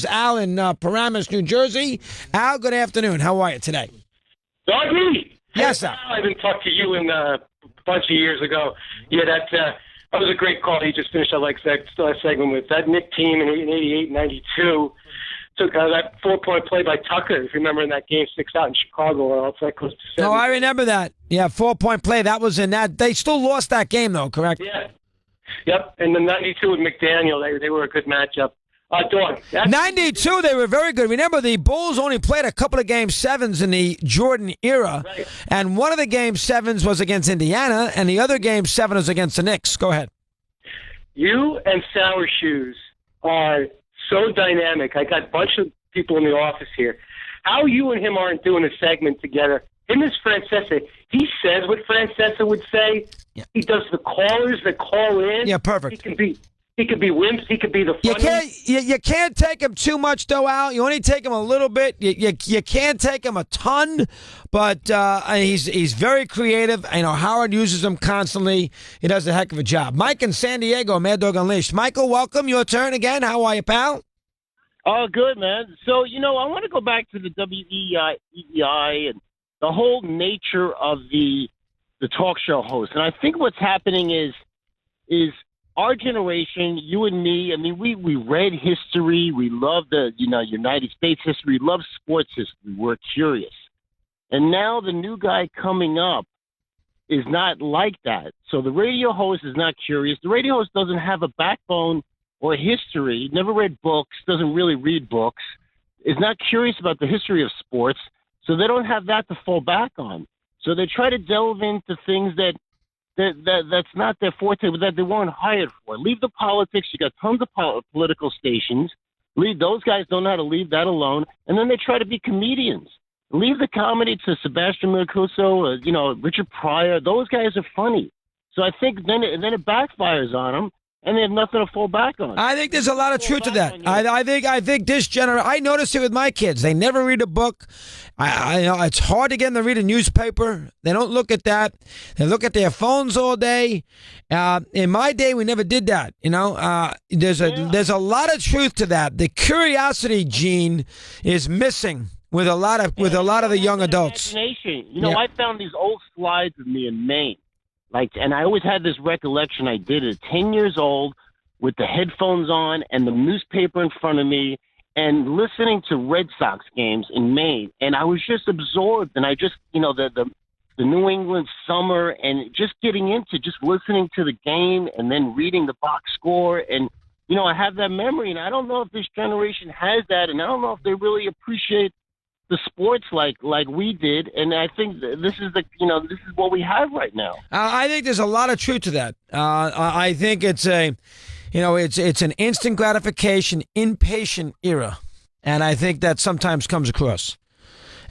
is Al in Paramus, New Jersey. Al, good afternoon. How are you today? Doggy! Yes, sir. I haven't talked to you in a bunch of years ago. Yeah, that was a great call. You just finished that last segment with that Nick team in 88, 92. Took that 4-point play by Tucker, if you remember in that game 6 out in Chicago, or else that close to 7. Oh, I remember that. Yeah, 4-point play. That was in that. They still lost that game, though, correct? Yeah. Yep. And the 92 with McDaniel, they were a good matchup. Dawn. 92, they were very good. Remember, the Bulls only played a couple of Game 7s in the Jordan era, Right. and one of the Game 7s was against Indiana, and the other Game 7 was against the Knicks. Go ahead. You and Sour Shoes are so dynamic. I got a bunch of people in the office here. How you and him aren't doing a segment together? Him is Francesa. He says what Francesa would say. Yeah. He does the callers that call in. Yeah, perfect. He could be wimps. He could be the funny. You can't take him too much, though, Al. You only take him a little bit. You can't take him a ton, but he's very creative. I know Howard uses him constantly. He does a heck of a job. Mike in San Diego, Mad Dog Unleashed. Michael, welcome. Your turn again. How are you, pal? Oh, good, man. So, I want to go back to the WEEI and the whole nature of the talk show host. And I think what's happening is our generation, you and me, I mean, we read history. We love the, United States history. We love sports history. We're curious. And now the new guy coming up is not like that. So the radio host is not curious. The radio host doesn't have a backbone or history, never read books, doesn't really read books, is not curious about the history of sports. So they don't have that to fall back on. So they try to delve into things that's not their forte, but that they weren't hired for. Leave the politics. You got tons of political stations. Those guys don't know how to leave that alone. And then they try to be comedians. Leave the comedy to Sebastian Mercuso, Richard Pryor. Those guys are funny. So I think then it backfires on them, and they have nothing to fall back on. I think there's a lot of truth to that. I think this generation. I notice it with my kids. They never read a book. It's hard to get them to read a newspaper. They don't look at that. They look at their phones all day. In my day, we never did that. There's a lot of truth to that. The curiosity gene is missing with a lot of the young adults. Imagination. I found these old slides of me in Maine. And I always had this recollection. I did it 10 years old with the headphones on and the newspaper in front of me and listening to Red Sox games in Maine. And I was just absorbed. And I just, the New England summer and just getting into just listening to the game and then reading the box score. And, I have that memory. And I don't know if this generation has that. And I don't know if they really appreciate the sports like we did, and I think this is what we have right now. I think there's a lot of truth to that. I think it's it's an instant gratification, impatient era, and I think that sometimes comes across,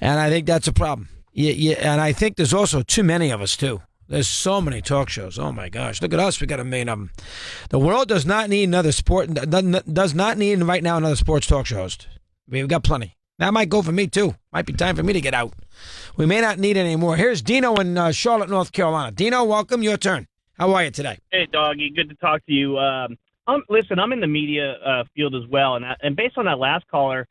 and I think that's a problem. And I think there's also too many of us too. There's so many talk shows. Oh my gosh, look at us. We got a million of them. The world does not need another sport. Does not need right now another sports talk show host. We've got plenty. That might go for me, too. Might be time for me to get out. We may not need any more. Here's Dino in Charlotte, North Carolina. Dino, welcome. Your turn. How are you today? Hey, Doggy. Good to talk to you. Listen, I'm in the media field as well, and based on that last caller,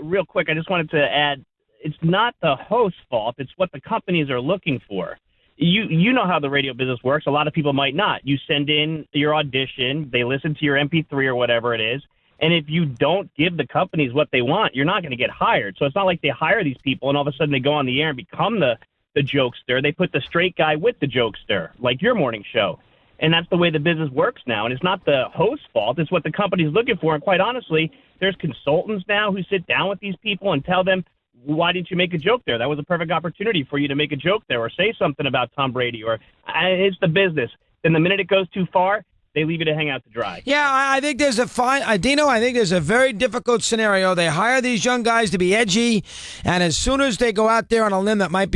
real quick, I just wanted to add, it's not the host's fault. It's what the companies are looking for. You know how the radio business works. A lot of people might not. You send in your audition. They listen to your MP3 or whatever it is. And if you don't give the companies what they want, you're not going to get hired. So it's not like they hire these people and all of a sudden they go on the air and become the jokester. They put the straight guy with the jokester, like your morning show. And that's the way the business works now. And it's not the host's fault. It's what the company's looking for. And quite honestly, there's consultants now who sit down with these people and tell them, why didn't you make a joke there? That was a perfect opportunity for you to make a joke there or say something about Tom Brady. Or it's the business. Then the minute it goes too far, they leave you to hang out to dry. Yeah, I think there's Dino, I think there's a very difficult scenario. They hire these young guys to be edgy, and as soon as they go out there on a limb that might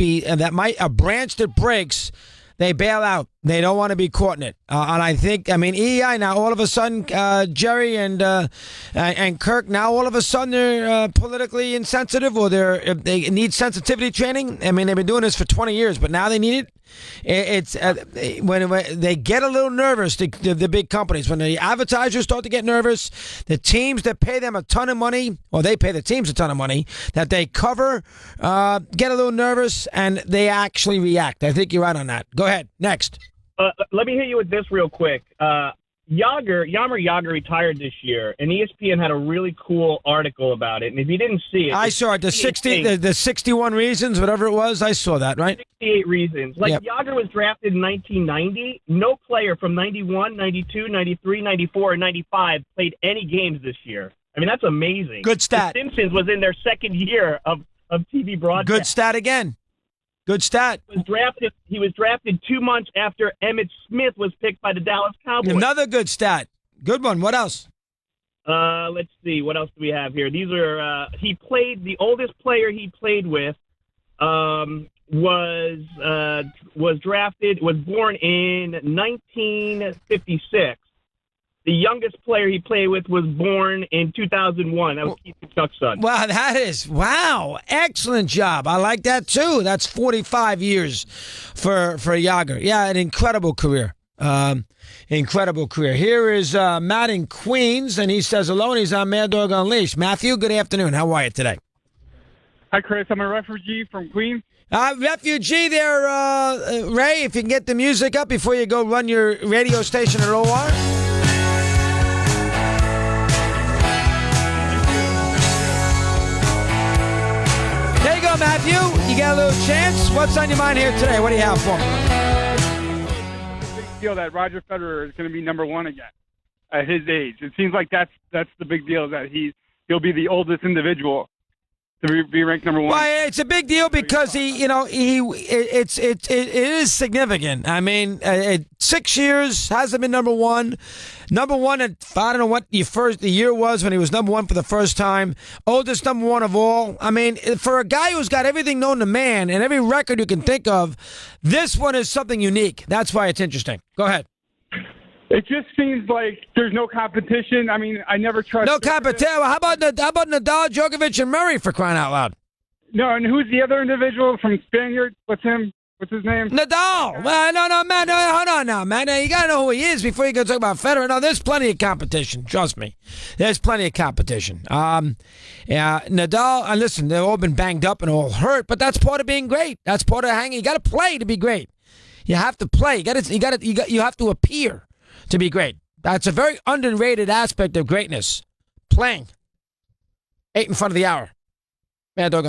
a branch that breaks, they bail out. They don't want to be caught in it. And I think, EI now all of a sudden, Jerry and Kirk, now all of a sudden they're politically insensitive or they need sensitivity training. They've been doing this for 20 years, but now they need it. It's when they get a little nervous, the big companies, when the advertisers start to get nervous, the teams that pay them a ton of money, or they pay the teams a ton of money, that they cover, get a little nervous, and they actually react. I think you're right on that. Go ahead. Next. Let me hit you with this real quick. Jaromír Jágr retired this year, and ESPN had a really cool article about it. And if you didn't see it, I saw it. The 61 reasons, whatever it was. I saw that. Right. 68 reasons. Like Yep. Jágr was drafted in 1990. No player from 91, 92, 93, 94, and 95 played any games this year. I mean, that's amazing. Good stat. The Simpsons was in their second year of TV broadcast. Good stat again. Good stat. He was drafted 2 months after Emmitt Smith was picked by the Dallas Cowboys. Another good stat. Good one. What else? Let's see. What else do we have here? These are the oldest player he played with was born in 1956. The youngest player he played with was born in 2001. That was Keith Kachuk's son. Wow, excellent job. I like that too. That's 45 years for Jágr. Yeah, an incredible career. Incredible career. Here is Matt in Queens, and he says hello, and he's on Mad Dog Unleashed. Matthew, good afternoon. How are you today? Hi, Chris. I'm a refugee from Queens. Refugee there, Ray, if you can get the music up before you go run your radio station at OR. There you go, Matthew. You got a little chance. What's on your mind here today? What do you have for me? Big deal that Roger Federer is going to be number one again at his age. It seems like that's the big deal, that he'll be the oldest individual to be ranked number one. Well, it's a big deal because it is significant. I mean, 6 years hasn't been number one. Number one at, I don't know what the year was when he was number one for the first time. Oldest number one of all. I mean, for a guy who's got everything known to man and every record you can think of, this one is something unique. That's why it's interesting. Go ahead. It just seems like there's no competition. I mean, I never trust. No competition. How about Nadal, Djokovic, and Murray, for crying out loud? No, and who's the other individual from Spaniard? What's his name? Nadal. Well, no, man. No, hold on now, man. You got to know who he is before you go talk about Federer. No, there's plenty of competition. Trust me. There's plenty of competition. Yeah, Nadal, and listen, they've all been banged up and all hurt, but that's part of being great. That's part of hanging. You got to play to be great. You have to play. You have to appear to be great. That's a very underrated aspect of greatness. Playing. 8 in front of the hour. Mad Dog.